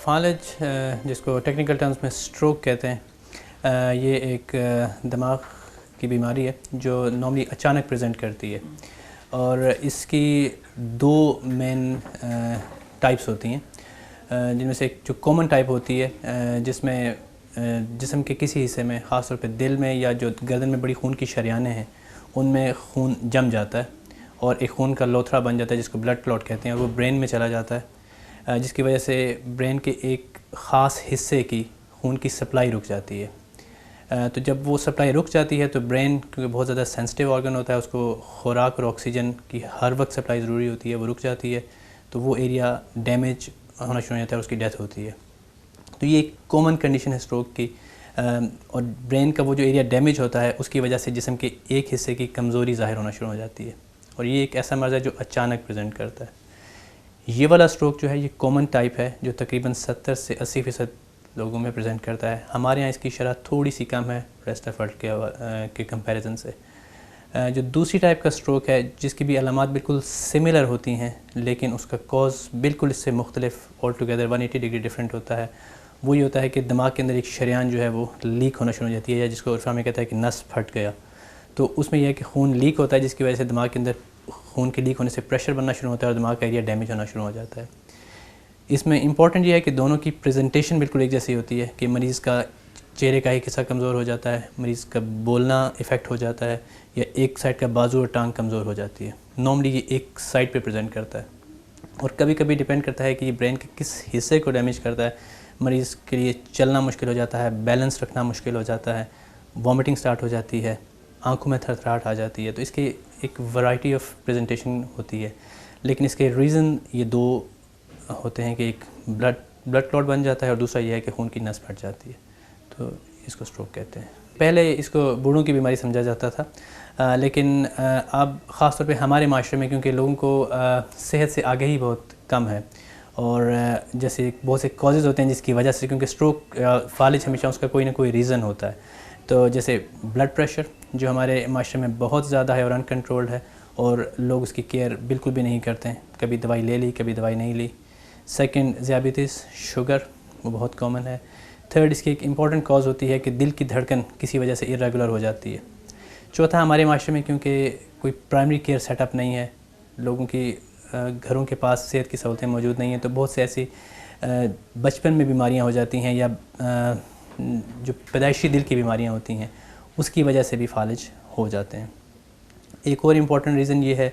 फालज जिसको technical terms में stroke कहते हैं, ये एक दिमाग की बीमारी है जो नॉर्मली अचानक प्रेजेंट करती है और इसकी दो मेन टाइप्स होती हैं, जिनमें से एक जो कॉमन टाइप होती है जिसमें जिस्म के किसी हिस्से में, ख़ास तौर पे दिल में या जो गर्दन में बड़ी खून की शरियानें हैं उनमें खून जम जाता है और एक खून का लोथरा बन जाता है जिसको ब्लड क्लॉट कहते हैं और वो ब्रेन में चला जाता है, जिसकी वजह से ब्रेन के एक ख़ास हिस्से की खून की सप्लाई रुक जाती है। तो जब वो सप्लाई रुक जाती है तो ब्रेन, क्योंकि बहुत ज़्यादा सेंसिटिव ऑर्गन होता है, उसको खुराक और ऑक्सीजन की हर वक्त सप्लाई ज़रूरी होती है, वो रुक जाती है तो वो एरिया डैमेज होना शुरू हो जाता है और उसकी डेथ होती है। तो ये एक कॉमन कंडीशन है स्ट्रोक की, और ब्रेन का वो जो एरिया डैमेज होता है उसकी वजह से जिस्म के एक हिस्से की कमज़ोरी ज़ाहिर होना शुरू हो जाती है और ये एक ऐसा मर्ज़ है जो अचानक प्रेजेंट करता है। ये वाला स्ट्रोक जो है ये कॉमन टाइप है जो तकरीबन 70 से 80% लोगों में प्रेजेंट करता है। हमारे यहाँ इसकी शरह थोड़ी सी कम है रेस्ट ऑफ वर्ल्ड के कंपैरिजन से। जो दूसरी टाइप का स्ट्रोक है जिसकी भी अलामात बिल्कुल सिमिलर होती हैं लेकिन उसका कॉज बिल्कुल इससे मुख्तलिफ ऑल टुगेदर 180 डिग्री डिफरेंट होता है, वो ये होता है कि दिमाग के अंदर एक शरियान जो है वो लीक होना शुरू हो जाती है, या जिसको उर्फा में कहता है कि नस फट गया। तो उसमें यह है कि खून लीक होता है जिसकी वजह से दिमाग के अंदर खून के लीक होने से प्रेशर बनना शुरू होता है और दिमाग का एरिया डैमेज होना शुरू हो जाता है। इसमें इंपॉर्टेंट ये है कि दोनों की प्रेजेंटेशन बिल्कुल एक जैसी होती है कि मरीज़ का चेहरे का एक हिस्सा कमज़ोर हो जाता है, मरीज़ का बोलना इफ़ेक्ट हो जाता है, या एक साइड का बाजू और टांग कमज़ोर हो जाती है। नॉर्मली ये एक साइड पे प्रेजेंट करता है और कभी कभी डिपेंड करता है कि ये ब्रेन के किस हिस्से को डैमेज करता है। मरीज़ के लिए चलना मुश्किल हो जाता है, बैलेंस रखना मुश्किल हो जाता है, वॉमिटिंग स्टार्ट हो जाती है, आंखों में थरथराहट आ जाती है। तो इसके एक वैरायटी ऑफ प्रेजेंटेशन होती है, लेकिन इसके रीज़न ये दो होते हैं कि एक ब्लड क्लॉट बन जाता है और दूसरा ये है कि खून की नस फट जाती है, तो इसको स्ट्रोक कहते हैं। पहले इसको बूढ़ों की बीमारी समझा जाता था, लेकिन अब ख़ास तौर पे हमारे माशरे में क्योंकि लोगों को सेहत से आगाही बहुत कम है और जैसे बहुत से कॉजेज़ होते हैं जिसकी वजह से, क्योंकि स्ट्रोक फालिज हमेशा उसका कोई ना कोई रीज़न होता है। तो जैसे ब्लड प्रेशर जो हमारे माशरे में बहुत ज़्यादा है और अनकंट्रोल्ड है और लोग उसकी केयर बिल्कुल भी नहीं करते हैं, कभी दवाई ले ली कभी दवाई नहीं ली। सेकंड, ज़ियाबीतिस, शुगर, वो बहुत कॉमन है। थर्ड, इसकी एक इम्पॉर्टेंट कॉज होती है कि दिल की धड़कन किसी वजह से इरेगुलर हो जाती है। चौथा, हमारे माशरे में क्योंकि कोई प्राइमरी केयर सेटअप नहीं है, लोगों की घरों के पास सेहत की सहूलतें मौजूद नहीं हैं, तो बहुत से ऐसी बचपन में बीमारियां हो जाती हैं या जो पैदाइशी दिल की बीमारियां होती हैं उसकी वजह से भी फालिज हो जाते हैं। एक और इम्पॉर्टेंट रीज़न ये है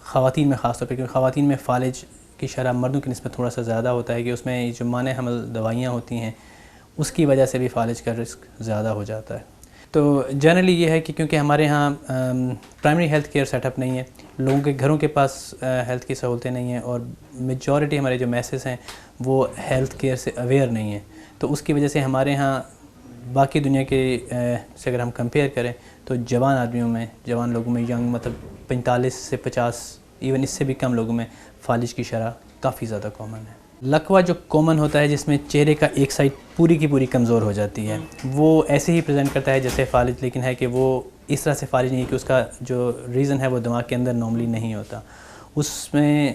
ख़वातीन में ख़ास तौर पर, क्योंकि ख़वातीन में फालिज की शरह मर्दों की निस्बत थोड़ा सा ज़्यादा होता है कि उसमें जो माने हमल दवाइयाँ होती हैं उसकी वजह से भी फालिज का रिस्क ज़्यादा हो जाता है। तो जनरली ये है कि क्योंकि हमारे यहाँ प्राइमरी हेल्थ केयर सेटअप नहीं है, लोगों के घरों के पास हेल्थ की सहूलतें नहीं हैं और मेजॉरिटी हमारे जो मैसेज हैं वो हेल्थ केयर से अवेयर नहीं है, तो उसकी वजह से हमारे यहाँ बाकी दुनिया के से अगर हम कंपेयर करें तो जवान आदमियों में, जवान लोगों में, यंग मतलब 45 से 50, इवन इससे भी कम लोगों में फालिज की शरह काफ़ी ज़्यादा कॉमन है। लकवा जो कॉमन होता है जिसमें चेहरे का एक साइड पूरी की पूरी कमज़ोर हो जाती है, वो ऐसे ही प्रेजेंट करता है जैसे फालिज, लेकिन है कि वो इस तरह से फालिज नहीं है कि उसका जो रीज़न है वो दिमाग के अंदर नॉर्मली नहीं होता। उसमें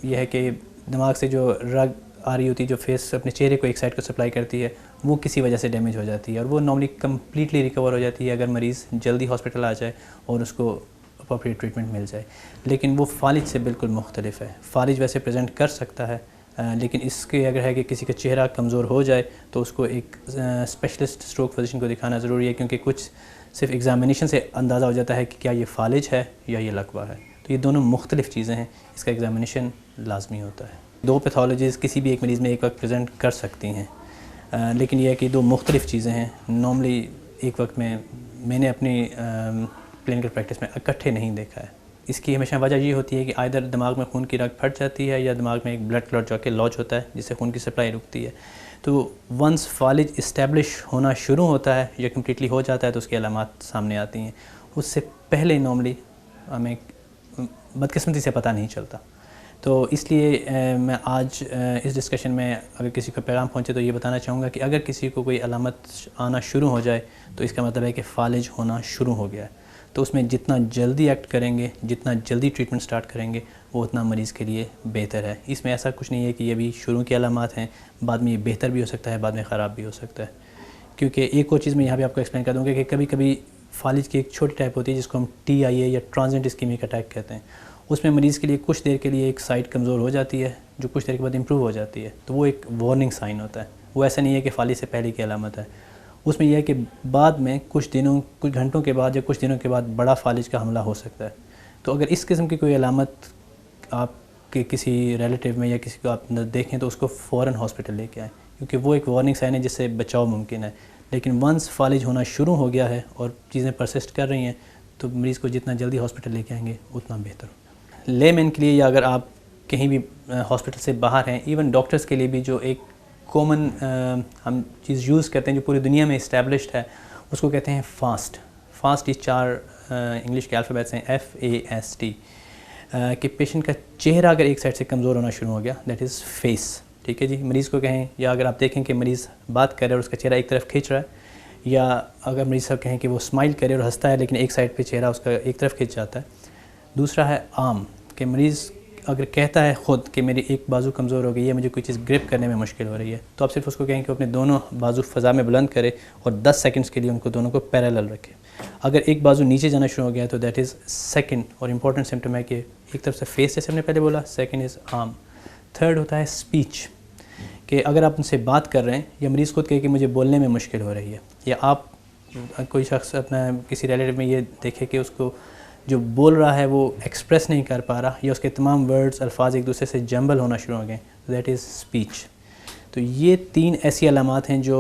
यह है कि दिमाग से जो रग आ रही होती है, जो फेस अपने चेहरे को एक साइड को सप्लाई करती है, वो किसी वजह से डैमेज हो जाती है और वो नॉर्मली कम्प्लीटली रिकवर हो जाती है अगर मरीज़ जल्दी हॉस्पिटल आ जाए और उसको अप्रोप्रिएट ट्रीटमेंट मिल जाए। लेकिन वो फालिज से बिल्कुल मुख्तलिफ है। फालिज वैसे प्रेजेंट कर सकता है, लेकिन इसके अगर है कि किसी का चेहरा कमज़ोर हो जाए तो उसको एक स्पेशलिस्ट स्ट्रोक फिजिशियन को दिखाना ज़रूरी है, क्योंकि कुछ सिर्फ एग्ज़ामिनेशन से अंदाज़ा हो जाता है कि क्या ये फालिज है या ये लकवा है। तो ये दोनों मुख्तलिफ चीज़ें हैं, इसका एग्ज़ामिनेशन लाजमी होता है। दो पैथोलॉजीज़ किसी भी एक मरीज़ में एक वक्त प्रेजेंट कर सकती हैं, लेकिन यह है कि दो मुख्तलिफ चीज़ें हैं। नॉर्मली एक वक्त में मैंने अपनी क्लिनिकल प्रैक्टिस में इकट्ठे नहीं देखा है। इसकी हमेशा वजह ये होती है कि आइदर दिमाग में खून की रग फट जाती है या दिमाग में एक ब्लड क्लॉट जो कि लॉज होता है जिससे खून की सप्लाई रुकती है। तो वंस फालिज इस्टेब्लिश होना शुरू होता है या कम्प्लीटली हो जाता है तो उसकी अलामात सामने आती हैं। उससे पहले नॉर्मली हमें बदकिस्मती से पता नहीं चलता। तो इसलिए मैं आज इस डिस्कशन में अगर किसी को पैगाम पहुँचे तो ये बताना चाहूँगा कि अगर किसी को कोई अलामत आना शुरू हो जाए तो इसका मतलब है कि फालिज होना शुरू हो गया है। तो उसमें जितना जल्दी एक्ट करेंगे, जितना जल्दी ट्रीटमेंट स्टार्ट करेंगे, वो उतना मरीज़ के लिए बेहतर है। इसमें ऐसा कुछ नहीं है कि ये भी शुरू की अलामात हैं, बाद में ये बेहतर भी हो सकता है, बाद में ख़राब भी हो सकता है। क्योंकि एक और चीज़ मैं यहाँ पे आपको एक्सप्लेन कर दूँगा कि कभी कभी फालिज की एक छोटी टाइप होती है जिसको हम TIA या ट्रांजिएंट इस्कीमिक अटैक कहते हैं। उसमें मरीज़ के लिए कुछ देर के लिए एक साइड कमज़ोर हो जाती है, जो कुछ देर के बाद इम्प्रूव हो जाती है, तो वो एक वार्निंग साइन होता है। वो ऐसा नहीं है कि फालिज से पहले की अलामत है। उसमें यह है कि बाद में कुछ घंटों के बाद या कुछ दिनों के बाद बड़ा फालिज का हमला हो सकता है। तो अगर इस किस्म की कोई अलामत आपके किसी रिलेटिव में या किसी को आप देखें तो उसको फ़ौरन हॉस्पिटल लेके आएँ, क्योंकि वो एक वार्निंग साइन है जिससे बचाव मुमकिन है। लेकिन वंस फालिज होना शुरू हो गया है और चीज़ें परसिस्ट कर रही हैं, तो मरीज़ को जितना जल्दी हॉस्पिटल लेके आएंगे उतना बेहतर हो। लेमैन के लिए या अगर आप कहीं भी हॉस्पिटल से बाहर हैं, इवन डॉक्टर्स के लिए भी जो एक कॉमन हम चीज़ यूज़ करते हैं जो पूरी दुनिया में इस्टेब्लिश्ड है, उसको कहते हैं फास्ट। फास्ट ये 4 इंग्लिश के अल्फ़ाबेट्स हैं FAST। कि पेशेंट का चेहरा अगर एक साइड से कमज़ोर होना शुरू हो गया, दैट इज़ फेस। ठीक है जी, मरीज़ को कहें, या अगर आप देखें कि मरीज़ बात कर रहा है और उसका चेहरा एक तरफ खींच रहा है, या अगर मरीज़ साहब कहें कि वो स्माइल करे और हंसता है लेकिन एक साइड पे चेहरा उसका एक तरफ खींच जाता है। दूसरा है आर्म, कि मरीज़ अगर कहता है ख़ुद कि मेरी एक बाजू कमज़ोर हो गई है, मुझे कोई चीज़ ग्रिप करने में मुश्किल हो रही है, तो आप सिर्फ उसको कहें कि अपने दोनों बाजू फ़ज़ा में बुलंद करे और 10 सेकंड्स के लिए उनको दोनों को पैरेलल रखें। अगर एक बाजू नीचे जाना शुरू हो गया तो दैट इज़ सेकंड और इम्पॉर्टेंट सिम्टम है कि एक तरफ से फेस जैसे हमने पहले बोला, सेकंड इज़ आर्म। थर्ड होता है स्पीच, कि अगर आप उनसे बात कर रहे हैं या मरीज़ खुद कहे कि मुझे बोलने में मुश्किल हो रही है, या आप कोई शख्स अपना किसी रिलेटिव में ये देखे कि उसको जो बोल रहा है वो एक्सप्रेस नहीं कर पा रहा, या उसके तमाम वर्ड्स अल्फाज एक दूसरे से जंबल होना शुरू हो गए, तो दैट इज़ स्पीच। तो ये 3 ऐसी अलामात हैं जो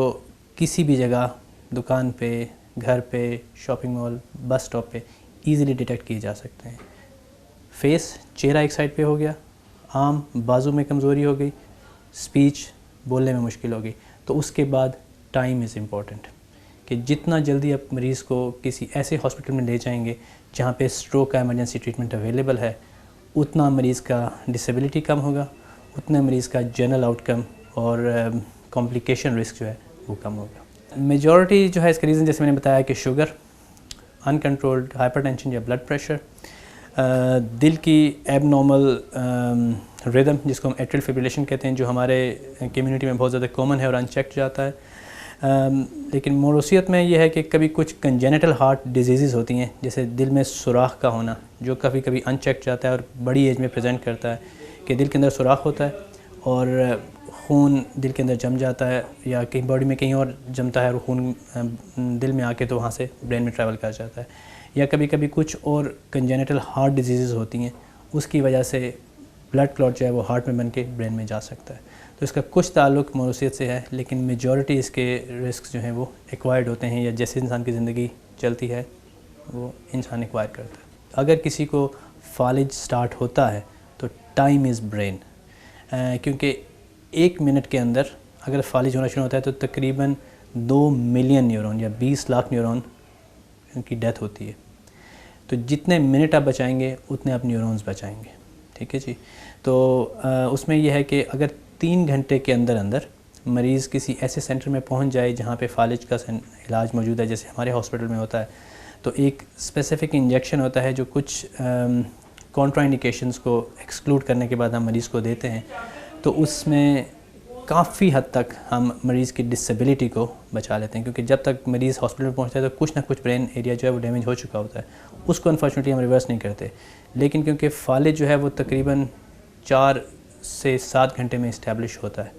किसी भी जगह, दुकान पे, घर पे, शॉपिंग मॉल, बस स्टॉप पे ईज़िली डिटेक्ट किए जा सकते हैं। फेस, चेहरा एक साइड पे हो गया, आर्म, बाजू में कमज़ोरी हो गई, स्पीच, बोलने में मुश्किल हो गई, तो उसके बाद टाइम इज़ इम्पॉर्टेंट, कि जितना जल्दी आप मरीज़ को किसी ऐसे हॉस्पिटल में ले जाएंगे जहाँ पे स्ट्रोक का इमरजेंसी ट्रीटमेंट अवेलेबल है, उतना मरीज़ का डिसेबिलिटी कम होगा, उतना मरीज़ का जनरल आउटकम और कॉम्प्लिकेशन रिस्क जो है वो कम होगा। मेजॉरिटी जो है इसका रीज़न जैसे मैंने बताया कि शुगर, अनकंट्रोल्ड हाइपरटेंशन या ब्लड प्रेशर, दिल की एबनॉर्मल रिदम जिसको हम एट्रियल फिब्रिलेशन कहते हैं, जो हमारे कम्युनिटी में बहुत ज़्यादा कॉमन है और अनचेक्ड जाता है। लेकिन मोरोसियत में यह है कि कभी कुछ कंजेनिटल हार्ट डिजीज़ होती हैं, जैसे दिल में सुराख का होना, जो कभी कभी अनचेक्ड जाता है और बड़ी एज में प्रेजेंट करता है, कि दिल के अंदर सुराख होता है और खून दिल के अंदर जम जाता है, या कहीं बॉडी में कहीं और जमता है और खून दिल में आके तो वहाँ से ब्रेन में ट्रैवल कर जाता है। या कभी कभी कुछ और कंजेनिटल हार्ट डिजीज़ होती हैं, उसकी वजह से ब्लड क्लॉट जो है वो हार्ट में बन के ब्रेन में जा सकता है। तो इसका कुछ ताल्लुक़ मोरोसियत से है, लेकिन मेजॉरिटी इसके रिस्क जो हैं वो एक्वायर्ड होते हैं, या जैसे इंसान की ज़िंदगी चलती है वो इंसान एक्वायर करता है। अगर किसी को फालिज स्टार्ट होता है तो टाइम इज़ ब्रेन, क्योंकि 1 मिनट के अंदर अगर फालिज होना शुरू होता है तो तकरीबन 2 मिलियन न्यूरॉन या 20 लाख न्यूरॉन की डेथ होती है। तो जितने मिनट आप बचाएंगे उतने आप न्यूरॉन्स बचाएंगे। ठीक है जी। तो उसमें यह है कि अगर 3 घंटे के अंदर अंदर मरीज़ किसी ऐसे सेंटर में पहुंच जाए जहां पे फालिज का इलाज मौजूद है, जैसे हमारे हॉस्पिटल में होता है, तो एक स्पेसिफ़िक इंजेक्शन होता है जो कुछ कॉन्ट्राइंडिकेशंस को एक्सक्लूड करने के बाद हम मरीज़ को देते हैं, तो उसमें काफ़ी हद तक हम मरीज़ की डिसेबिलिटी को बचा लेते हैं, क्योंकि जब तक मरीज़ हॉस्पिटल में पहुंचता है तो कुछ ना कुछ ब्रेन एरिया जो है वो डैमेज हो चुका होता है, उसको अनफॉर्चुनेटली हम रिवर्स नहीं करते। लेकिन क्योंकि फालिज जो है वो तकरीबन 4 से 7 घंटे में इस्टेब्लिश होता है,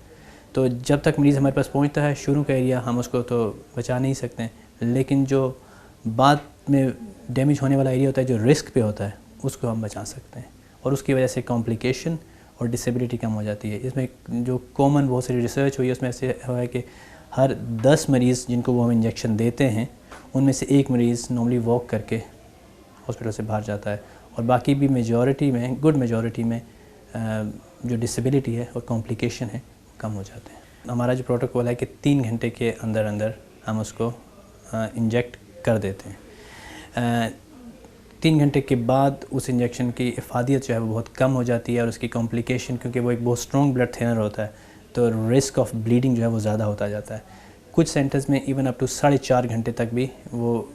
तो जब तक मरीज़ हमारे पास पहुंचता है शुरू का एरिया हम उसको तो बचा नहीं सकते हैं, लेकिन जो बाद में डैमेज होने वाला एरिया होता है, जो रिस्क पे होता है, उसको हम बचा सकते हैं, और उसकी वजह से कॉम्प्लिकेशन और डिसेबिलिटी कम हो जाती है। इसमें जो कॉमन बहुत सारी रिसर्च हुई है उसमें ऐसे हुआ है कि हर 10 मरीज़ जिनको वो हम इंजेक्शन देते हैं उनमें से 1 मरीज़ नॉर्मली वॉक करके हॉस्पिटल से बाहर जाता है, और बाकी भी मेजॉरिटी में, गुड मेजॉरिटी में जो डिसेबिलिटी है और कॉम्प्लिकेशन है कम हो जाते हैं। हमारा जो प्रोटोकॉल है कि 3 घंटे के अंदर अंदर हम उसको इंजेक्ट कर देते हैं। 3 घंटे के बाद उस इंजेक्शन की इफादियत जो है वो बहुत कम हो जाती है, और उसकी कॉम्प्लिकेशन, क्योंकि वो एक बहुत स्ट्रॉन्ग ब्लड थिनर होता है, तो रिस्क ऑफ ब्लीडिंग जो है वो ज़्यादा होता जाता है। कुछ सेंटर्स में इवन अप टू 4.5 घंटे तक भी वो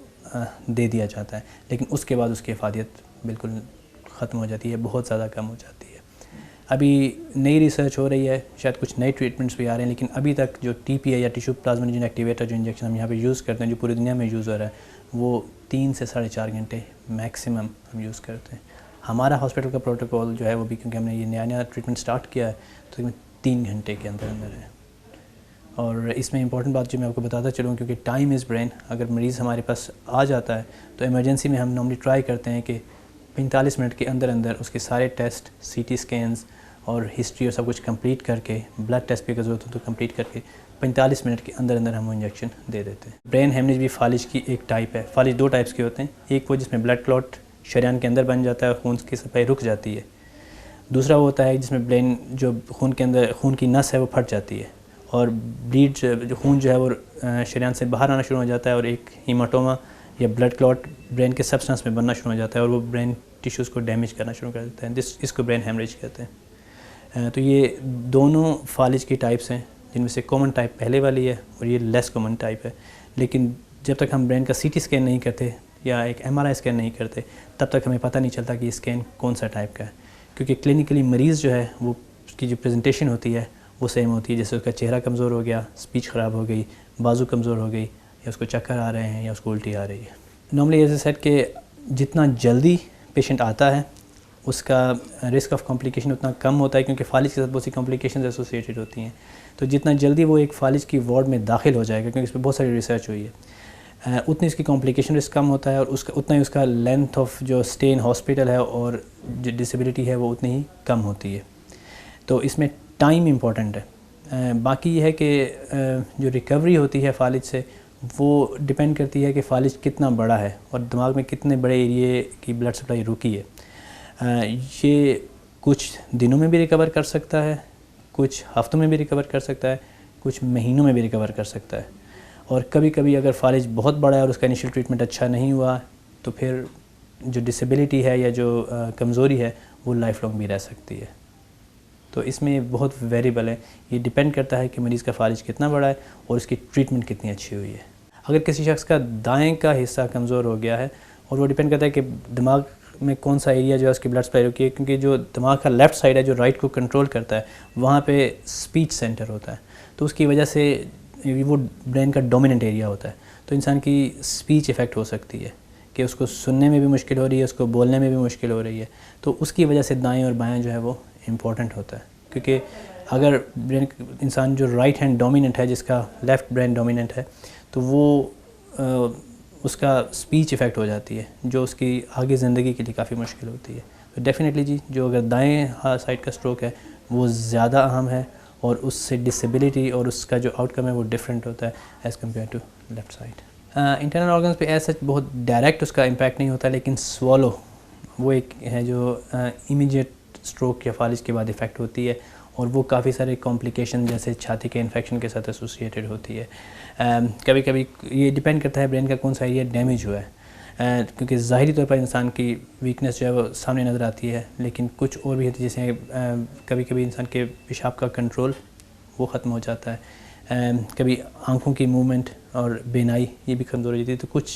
दे दिया जाता है, लेकिन उसके बाद उसकी इफादियत बिल्कुल ख़त्म हो जाती है, बहुत ज़्यादा कम हो जाती है। अभी नई रिसर्च हो रही है, शायद कुछ नए ट्रीटमेंट्स भी आ रहे हैं, लेकिन अभी तक जो TPA या टिश्यू प्लाज्मा एक्टिवेटर जो इंजेक्शन हम यहाँ पे यूज़ करते हैं, जो पूरी दुनिया में यूज़ हो रहा है, वो 3 से 4.5 घंटे मैक्सिमम हम यूज़ करते हैं। हमारा हॉस्पिटल का प्रोटोकॉल जो है वो भी, क्योंकि हमने ये नया ट्रीटमेंट स्टार्ट किया है, तो 3 घंटे के अंदर अंदर है। और इसमें इंपॉर्टेंट बात जो मैं आपको बताता चलूँ, क्योंकि टाइम इज़ ब्रेन, अगर मरीज़ हमारे पास आ जाता है तो इमरजेंसी में हम नॉर्मली ट्राई करते हैं कि 45 मिनट के अंदर अंदर उसके सारे टेस्ट, CT स्कैन्स और हिस्ट्री और सब कुछ कंप्लीट करके, ब्लड टेस्ट भी अगर ज़रूरत हो तो कंप्लीट करके 45 मिनट के अंदर अंदर हम वो इंजेक्शन दे देते हैं। ब्रेन हेमरेज भी फालिज की एक टाइप है। फालिज 2 टाइप्स के होते हैं, एक वो जिसमें ब्लड क्लॉट शरीयान के अंदर बन जाता है, खून की सप्लाई रुक जाती है। दूसरा वो होता है जिसमें ब्रेन जो खून के अंदर खून की नस है वो फट जाती है और ब्लीड जो खून जो है वो शरीयान से बाहर आना शुरू हो जाता है और एक हीमाटोमा या ब्लड क्लॉट ब्रेन के सबस्टेंस में बनना शुरू हो जाता है और वो ब्रेन टिश्यूज़ को डैमेज करना शुरू कर देता है। इसको ब्रेन हेमरेज कहते हैं। तो ये दोनों फालिज की टाइप्स हैं, जिनमें से कॉमन टाइप पहले वाली है और ये लेस कॉमन टाइप है। लेकिन जब तक हम ब्रेन का CT स्कैन नहीं करते या एक MRI स्कैन नहीं करते, तब तक हमें पता नहीं चलता कि ये स्कैन कौन सा टाइप का है, क्योंकि क्लिनिकली मरीज़ जो है वो उसकी जो प्रेजेंटेशन होती है वो सेम होती है। जैसे उसका चेहरा कमज़ोर हो गया, स्पीच ख़राब हो गई, बाजू कमज़ोर हो गई, या उसको चक्कर आ रहे हैं या उसको उल्टी आ रही है। नॉर्मली ऐसे सेट कि जितना जल्दी पेशेंट आता है उसका रिस्क ऑफ कॉम्प्लिकेशन उतना कम होता है, क्योंकि फालिज के साथ बहुत सी कॉम्प्लिकेशंस एसोसिएटेड होती हैं। तो जितना जल्दी वो एक फालिज की वार्ड में दाखिल हो जाएगा, क्योंकि इस पर बहुत सारी रिसर्च हुई है, उतनी इसकी कॉम्प्लिकेशन रिस्क कम होता है और उतना ही उसका लेंथ ऑफ जो स्टे इन हॉस्पिटल है और जो डिसेबिलिटी है वो उतनी ही कम होती है। तो इसमें टाइम इम्पॉर्टेंट है। बाकी ये है कि जो रिकवरी होती है फालिज से वो डिपेंड करती है कि फालिज कितना बड़ा है और दिमाग में कितने बड़े एरिए की ब्लड सप्लाई रुकी है। ये कुछ दिनों में भी रिकवर कर सकता है, कुछ हफ्तों में भी रिकवर कर सकता है, कुछ महीनों में भी रिकवर कर सकता है। और कभी कभी अगर फालिज बहुत बड़ा है और उसका इनिशियल ट्रीटमेंट अच्छा नहीं हुआ तो फिर जो डिसेबिलिटी है या जो कमज़ोरी है वो लाइफ लॉन्ग भी रह सकती है। तो इसमें बहुत वेरिएबल है, ये डिपेंड करता है कि मरीज़ का फालिज कितना बड़ा है और उसकी ट्रीटमेंट कितनी अच्छी हुई है। अगर किसी शख्स का दाएं का हिस्सा कमज़ोर हो गया है, और वो डिपेंड करता है कि दिमाग में कौन सा एरिया जो है उसकी ब्लड सप्लाई रुकी है, क्योंकि जो दिमाग का लेफ़्ट साइड है जो राइट को कंट्रोल करता है, वहाँ पे स्पीच सेंटर होता है, तो उसकी वजह से वो ब्रेन का डोमिनेंट एरिया होता है, तो इंसान की स्पीच इफ़ेक्ट हो सकती है कि उसको सुनने में भी मुश्किल हो रही है, उसको बोलने में भी मुश्किल हो रही है। तो उसकी वजह से दाएं और बाएं जो है वो इम्पॉर्टेंट होता है, क्योंकि अगर ब्रेन इंसान जो राइट हैंड डोमिनेंट है, जिसका लेफ़्ट ब्रेन डोमिनेंट है, तो वो उसका स्पीच इफ़ेक्ट हो जाती है, जो उसकी आगे ज़िंदगी के लिए काफ़ी मुश्किल होती है। तो डेफ़िनेटली जी, जो अगर दाएं साइड का स्ट्रोक है वो ज़्यादा अहम है और उससे डिसेबिलिटी और उसका जो आउटकम है वो डिफरेंट होता है as compare to left side. Internal organs पे ऐसा बहुत डायरेक्ट उसका इम्पैक्ट नहीं होता, लेकिन स्वॉलो वो एक है जो इमीडिएट स्ट्रोक या फालिज के बाद इफ़ेक्ट होती है, और वो काफ़ी सारे कॉम्प्लिकेशन जैसे छाती के इन्फेक्शन के साथ एसोसिएटेड होती है। कभी कभी ये डिपेंड करता है ब्रेन का कौन सा एरिया डैमेज हुआ है, क्योंकि ज़ाहिरी तौर पर इंसान की वीकनेस जो है वो सामने नज़र आती है, लेकिन कुछ और भी होती है, जैसे कभी कभी इंसान के पेशाब का कंट्रोल वो ख़त्म हो जाता है, कभी आँखों की मूवमेंट और बेनाई ये भी कमज़ोर हो जाती है। तो कुछ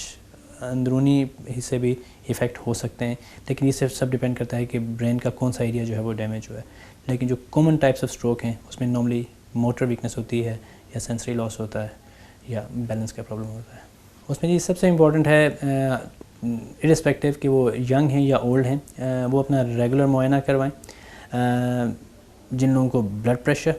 अंदरूनी हिस्से भी इफ़ेक्ट हो सकते हैं, लेकिन ये सिर्फ सब डिपेंड करता है कि ब्रेन का कौन सा एरिया जो है वो डैमेज हुआ है। लेकिन जो कॉमन टाइप्स ऑफ स्ट्रोक हैं उसमें नॉर्मली मोटर वीकनेस होती है, या सेंसरी लॉस होता है, या बैलेंस का प्रॉब्लम होता है। उसमें ये सबसे इम्पॉर्टेंट है, इरिस्पेक्टिव कि वो यंग हैं या ओल्ड हैं, वो अपना रेगुलर मुआयना करवाएं। जिन लोगों को ब्लड प्रेशर,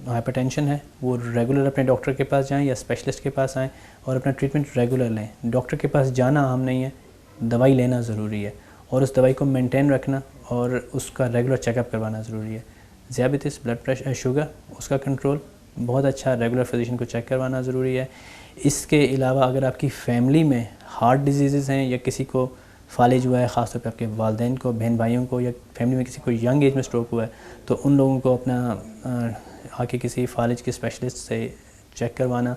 हाइपरटेंशन है, वो रेगुलर अपने डॉक्टर के पास जाएं या स्पेशलिस्ट के पास आएँ और अपना ट्रीटमेंट रेगुलर लें। डॉक्टर के पास जाना अहम नहीं है, दवाई लेना ज़रूरी है, और उस दवाई को मेंटेन रखना और उसका रेगुलर चेकअप करवाना ज़रूरी है। ज़ियाबिटिस, ब्लड प्रेशर, शुगर, उसका कंट्रोल बहुत अच्छा, रेगुलर फिजिशियन को चेक करवाना ज़रूरी है। इसके अलावा अगर आपकी फैमिली में हार्ट डिजीज़ हैं या किसी को फालिज हुआ है, ख़ासतौर पे आपके वालिदैन को, बहन भाइयों को, या फैमिली में किसी को यंग एज में स्ट्रोक हुआ है, तो उन लोगों को अपना आके किसी फालिज के स्पेशलिस्ट से चेक करवाना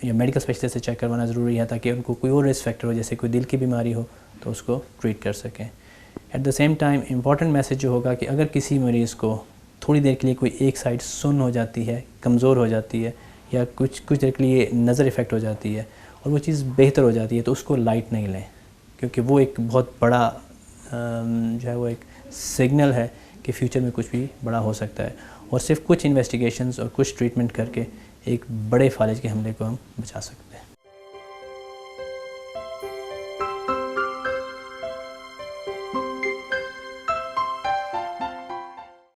या मेडिकल स्पेशलिस्ट से चेक करवाना ज़रूरी है, ताकि उनको कोई और रिस्क फैक्टर हो, जैसे कोई दिल की बीमारी हो, तो उसको ट्रीट कर सकें। At the same time important message जो होगा कि अगर किसी मरीज़ को थोड़ी देर के लिए कोई एक साइड सुन्न हो जाती है, कमज़ोर हो जाती है, या कुछ देर के लिए नज़र इफ़ेक्ट हो जाती है, और वो चीज़ बेहतर हो जाती है तो उसको लाइट नहीं लें, क्योंकि वो एक बहुत बड़ा जो है वो एक सिग्नल है कि फ्यूचर में कुछ भी बड़ा हो सकता है। और सिर्फ कुछ इन्वेस्टिगेशंस और कुछ ट्रीटमेंट करके एक बड़े फालिज के हमले को हम बचा सकते हैं।